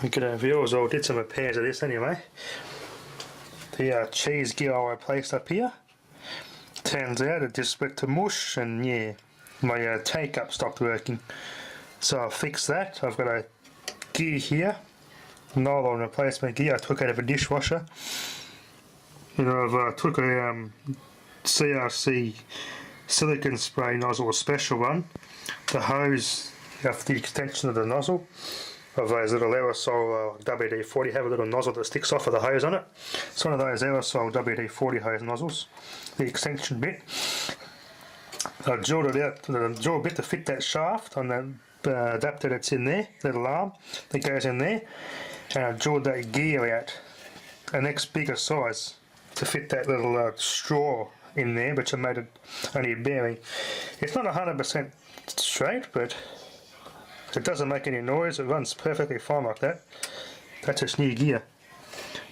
G'day viewers, I did some repairs of this anyway. The cheese gear I replaced up here, turns out it just went to mush, and yeah, my take-up stopped working. So I fixed that. I've got a gear here, nylon replacement gear I took out of a dishwasher. And I've took a CRC silicone spray nozzle, a special one. The hose, after the extension of the nozzle of those little aerosol WD-40, have a little nozzle that sticks off with a hose on it. It's one of those aerosol WD-40 hose nozzles, the extension bit. I drilled it out, the drill bit to fit that shaft on the adapter that's in there, little arm that goes in there, and I drilled that gear out an X bigger size to fit that little straw in there, which I made it only a bearing. It's not 100% straight, but it doesn't make any noise. It runs perfectly fine like that. That's its new gear.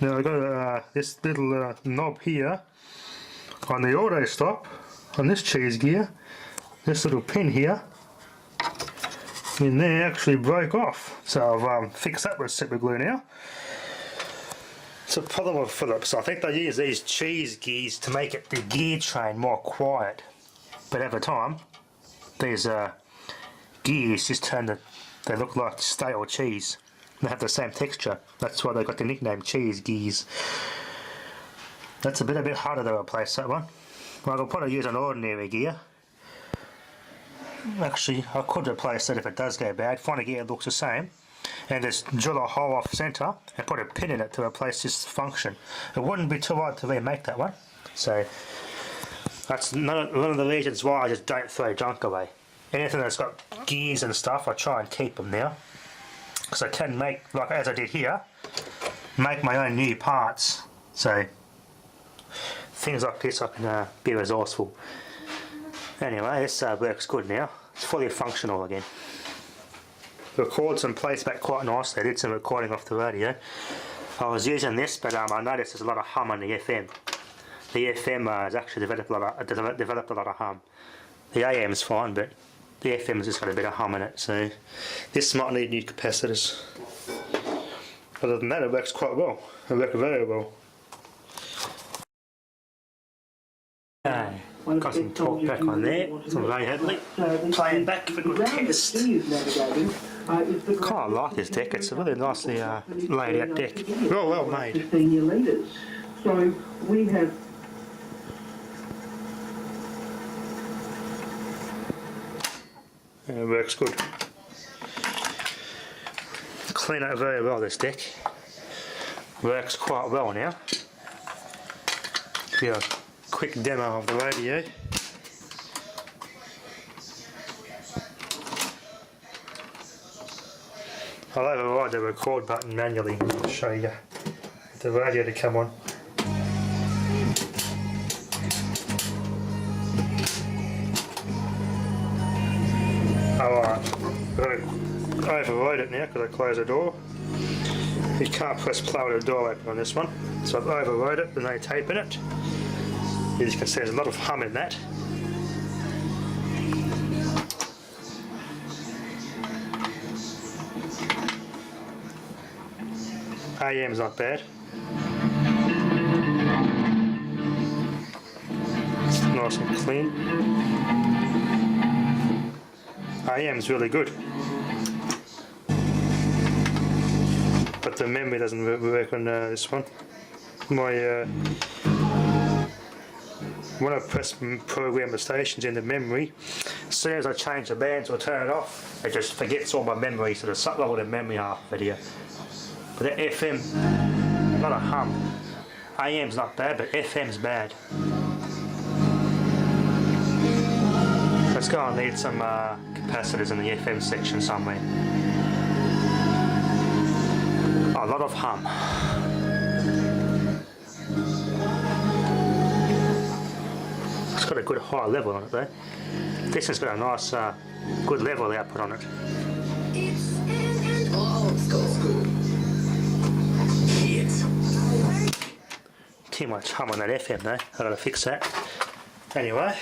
Now I've got this little knob here on the auto stop on this cheese gear. This little pin here in there actually broke off, so I've fixed that with super glue now. It's a problem with Phillips. I think they use these cheese gears to make the gear train more quiet, but over time these gears just they look like stale cheese. They have the same texture. That's why they got the nickname cheese gears. That's a bit harder to replace, that one. Well, I'll probably use an ordinary gear. Actually, I could replace it if it does go bad. Find a gear that looks the same, and just drill a hole off centre and put a pin in it to replace this function. It wouldn't be too hard to remake that one. So that's one of the reasons why I just don't throw junk away. Anything that's got gears and stuff, I try and keep them now, because I can make, like as I did here, make my own new parts. So things like this I can be resourceful. Anyway, this works good now. It's fully functional again. The cords in place back quite nicely. I did some recording off the radio. I was using this, but I noticed there's a lot of hum on the FM. The FM has actually developed a lot of hum. The AM is fine, but the FM has just got a bit of hum in it, so this might need new capacitors. Other than that, it works quite well. It worked very well. Got some torque back on there, some very heavily. Playing back for a good test. Kind of like this deck, it's a really nicely laid out deck. Well made. So we have it works good. Clean out very well, this deck. Works quite well now. Give you a quick demo of the radio. I'll override the record button manually to show you the radio to come on. Alright, I'm going to override it now because I closed the door. You can't press play with the door open on this one, so I've override it with no tape in it. As you can see, there's a lot of hum in that. AM's not bad. It's nice and clean. AM's really good, but the memory doesn't work on this one. When I press program the stations in the memory, as soon as I change the bands or turn it off, it just forgets all my memory, so there's something wrong with the memory half video. But the FM, not a hum. AM's not bad, but FM's bad. Let's go and need some capacitors in the FM section somewhere. Oh, a lot of hum. It's got a good high level on it though. This has got a nice, good level output on it. Too much hum on that FM though. I've got to fix that. Anyway,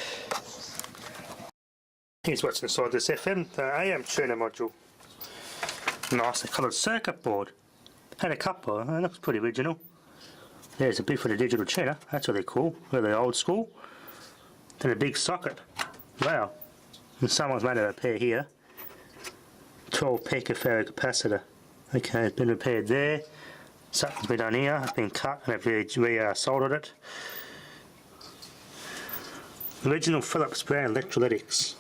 here's what's inside this FM, the AM tuner module. Nicely coloured circuit board. Had a couple, that looks pretty original. There's a bit for the digital checker, that's really cool, really old school. Then a big socket, wow. And someone's made a pair here. 12 picofarad capacitor. Okay, it's been repaired there. Something's been done here, it's been cut and I've re-soldered it. Original Philips brand electrolytics.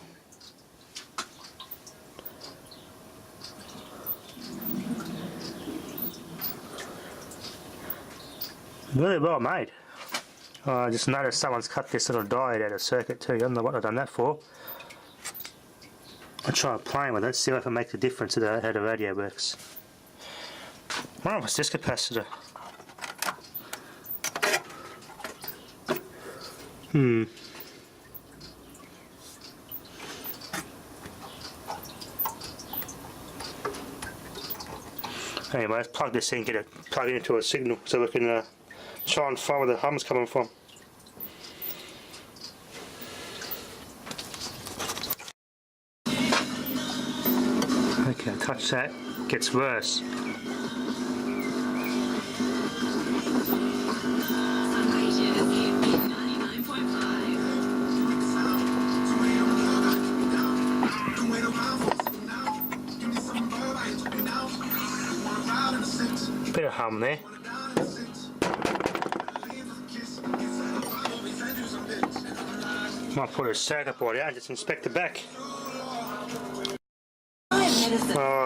Really well made. I just noticed someone's cut this little diode out of circuit too. I don't know what I've done that for. I'll try playing with it, see if I can make a difference to how the radio works. Oh, what's this capacitor? Anyway, let's plug this in, get it plugged into a signal so we can try and find where the hum's coming from. Okay, touch that, gets worse. Bit of hum there. Might put a circuit board out and just inspect the back.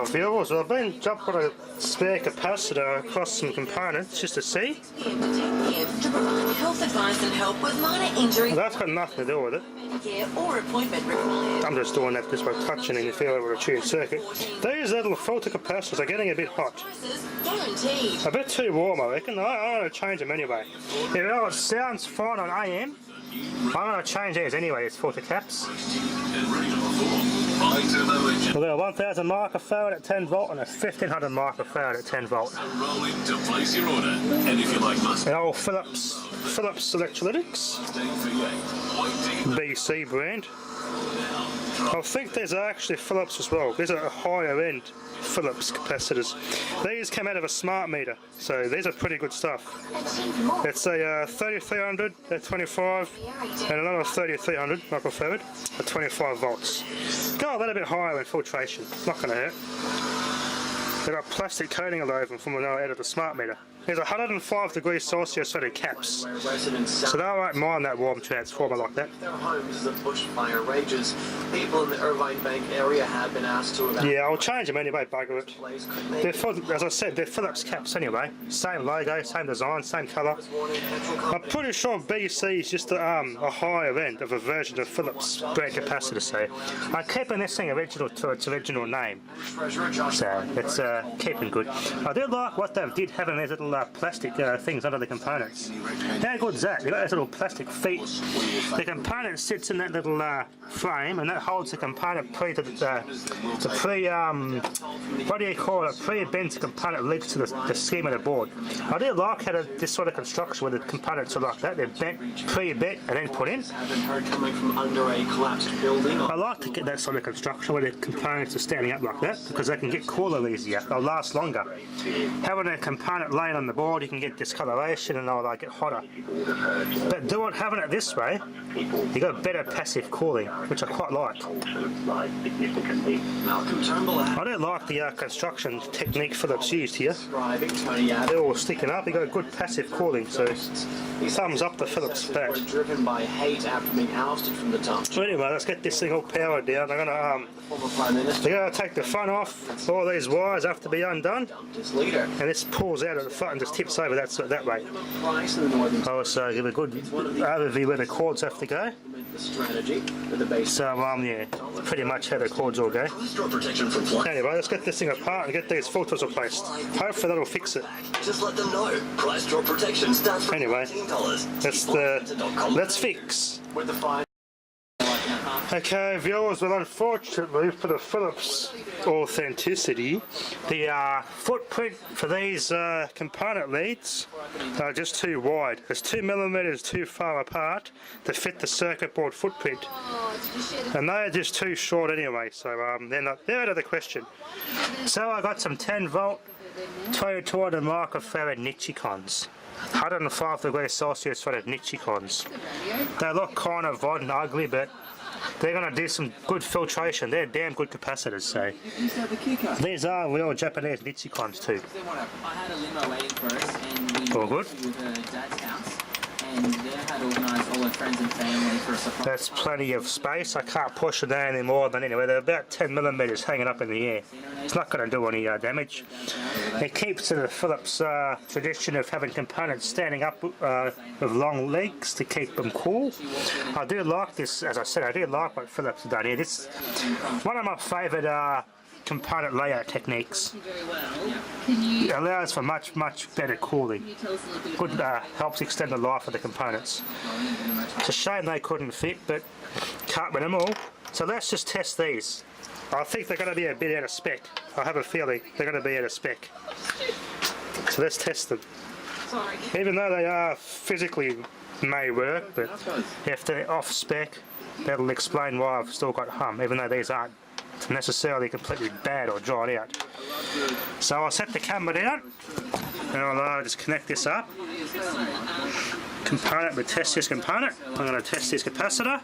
Viewers, I've been jumping on a spare capacitor across some components just to see. To provide health advice and help with minor injury. That's got nothing to do with it. Or appointment required. I'm just doing that just by touching and you feel over a tuned circuit. These little filter capacitors are getting a bit hot. Guaranteed. A bit too warm, I reckon. I'm going to change them anyway. You know, it sounds fine on AM. I'm going to change these anyway, these filter caps. We've got a 1000 microfarad at 10 volt and a 1500 microfarad at 10 volt. An old Philips electrolytics. BC brand. I think there's actually Philips as well. These are higher end Philips capacitors. These came out of a smart meter, so these are pretty good stuff. It's a 3300 at 25 and another 3300 microfarad at 25 volts. Go a little bit higher in filtration, not going to hurt. They've got plastic coating all over them from out of the smart meter. There's 105 degrees Celsius for the caps, so they won't mind that warm transformer like that. Their homes as the bushfire rages. People in the Irvine Bank area have been asked to evacuate. Yeah, I'll change them anyway, bugger it. They're, as I said, they're Philips caps anyway. Same logo, same design, same colour. I'm pretty sure BC is just a higher end of a version of Philips brand capacitor, so I'm keeping this thing original to its original name. So it's keeping good. I do like what they did having these little plastic things under the components. How good is that? You've got those little plastic feet. The component sits in that little frame and that holds the component what do you call it? Pre-bent component links to the scheme of the board. I do like how this sort of construction where the components are like that. They're bent, pre-bent and then put in. I like to get that sort of construction where the components are standing up like that because they can get cooler easier. They'll last longer. Having a component laying on the board, you can get discoloration and they'll get hotter. But having it this way, you got better passive cooling, which I quite like. I don't like the construction technique Philips used here. They're all sticking up. You got good passive cooling, so thumbs up the Philips back. So anyway, let's get this thing all powered down. They're gonna take the front off. All these wires have to be undone, and this pulls out of the front and just tips over that way. I'll also give a good overview where the cords have to go. So yeah, pretty much how the cords all go. Anyway, let's get this thing apart and get these filters replaced. Hopefully that'll fix it. Just let them know. Price drop protection starts from anyway, $15. let's fix. With the fine. Okay, viewers, well unfortunately for the Philips authenticity, the footprint for these component leads are just too wide. It's 2mm too far apart to fit the circuit board footprint. And they're just too short anyway, so they're out of the question. So I got some 10 volt 200 microfarad Nichicons. 105 degrees Celsius rated Nichicons. They look kind of odd and ugly, but they're going to do some good filtration. They're damn good capacitors, so. These are real Japanese Nichicons too. I had a limo waiting for us, and we all good. with her dad's house, and they had organised all her friends and family for a surprise. That's plenty of space. I can't push it down any more than anyway. They're about 10 millimeters hanging up in the air. It's not going to do any damage. It keeps to the Philips tradition of having components standing up with long legs to keep them cool. I do like this, as I said, I do like what Philips have done here. This one of my favourite component layout techniques. It allows for much better cooling. Good, helps extend the life of the components. It's a shame they couldn't fit, but can't win them all. So let's just test these. I think they're going to be a bit out of spec. I have a feeling they're going to be out of spec. So let's test them. Even though they are physically may work, but if they're off spec, that'll explain why I've still got hum, even though these aren't necessarily completely bad or dried out. So I'll set the camera down and I'll just connect this up. Component, we test this component. I'm going to test this capacitor.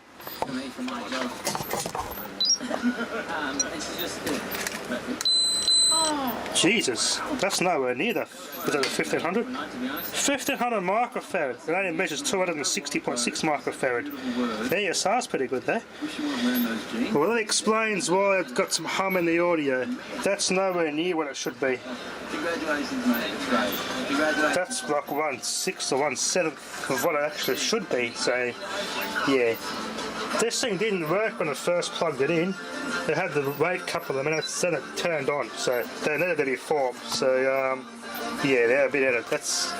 Jesus, that's nowhere near the, is that a 1500? 1500 microfarad. It only measures 260.6 microfarad. The ESR's pretty good there. Well, that explains why it's got some hum in the audio. That's nowhere near what it should be. Congratulations, mate. It's great. Congratulations. That's like 1/6 or 1/7 of what it actually should be. So, yeah. This thing didn't work when I first plugged it in. It had to wait a couple of minutes, then it turned on. So they needed to be formed. So yeah, they're a bit out of that's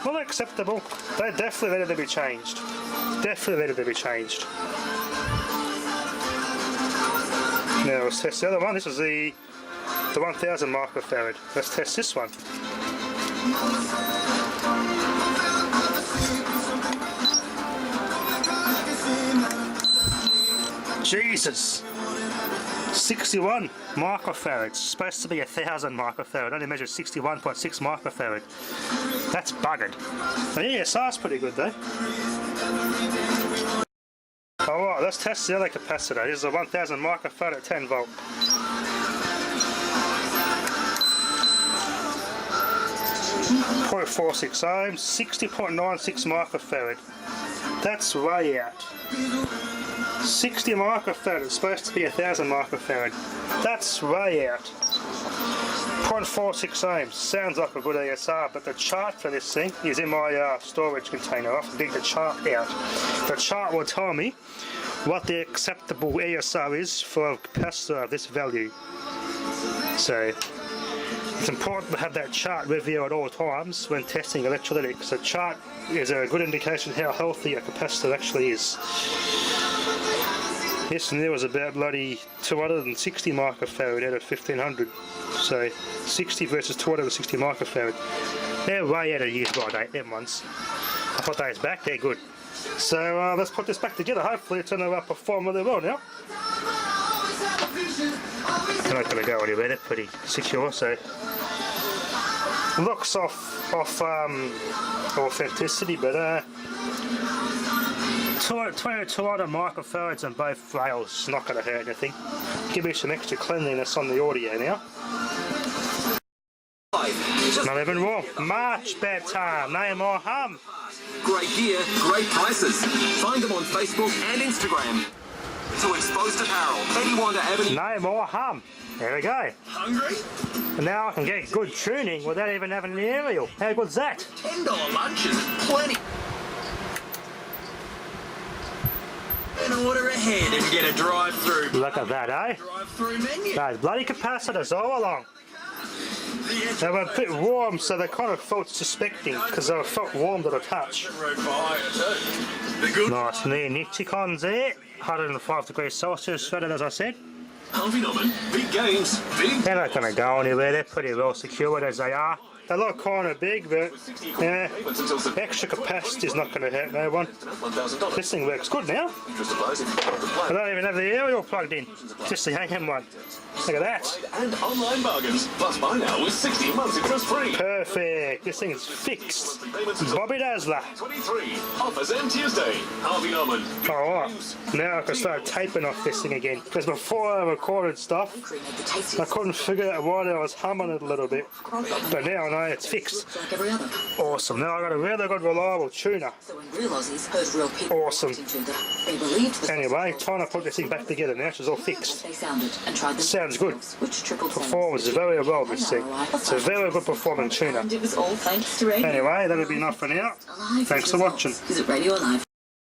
not acceptable. They definitely needed to be changed. Definitely needed to be changed. Now let's test the other one. This is the 1000 microfarad. Let's test this one. Jesus! 61 microfarads. Supposed to be 1000 microfarad. Only measures 61.6 microfarad. That's buggered. The ESR's pretty good though. Alright, let's test the other capacitor. This is a 1000 microfarad at 10 volt. .46 ohms, 60.96 microfarad. That's way out. 60 microfarad, it's supposed to be 1000 microfarad. That's way out. 0.46 ohms, sounds like a good ESR, but the chart for this thing is in my storage container. I have to dig the chart out. The chart will tell me what the acceptable ESR is for a capacitor of this value. So it's important to have that chart with you at all times when testing electrolytics. The chart is a good indication how healthy a capacitor actually is. This and there was about bloody 260 microfarad out of 1500. So 60 versus 260 microfarad. They're way out of use by date, them ones. I put those back, they're good. So let's put this back together. Hopefully it's going to perform really well now. They're not going to go anywhere, they're pretty secure, so looks off authenticity, but 200 microfarads on both rails is not going to hurt anything. Give me some extra cleanliness on the audio now. Not even warm. Much better. No more hum. Great gear, great prices. Find them on Facebook and Instagram. To Exposed Apparel, 81 Avenue. No more hum. There we go. Hungry? And now I can get good tuning without even having the aerial. How good's that? $10 lunches, plenty. And order ahead and get a drive-through. Look at that, eh? Drive-through menu. Those bloody capacitors all along. They were a bit warm, so they kind of felt suspecting because they felt warm to the touch. Nice near Nichicons there. 105 degrees Celsius rated, as I said. Harvey Norman, big games, big. They're not going to go anywhere. They're pretty well secured as they are. They look kind of big, but yeah, extra capacity is not going to hurt no one. This thing works good now. I don't even have the aerial plugged in, just the AM one. Look at that. And online bargains. Plus buy now with 60 months interest free. Perfect. This thing is fixed. Bobby Dazzler. 23. Offers end Tuesday. Harvey Norman. Alright, now I can start taping off this thing again. Because before I recorded stuff, I couldn't figure out why I was humming it a little bit. But now I know it's fixed. Awesome. Now I got a really good reliable tuner. Awesome. Anyway, time to put this thing back together now. She's all fixed. Sounds good. Performs very well, this thing. It's a very good performing tuner. Anyway, that'll be enough for now. Thanks for watching. Is it radio or live?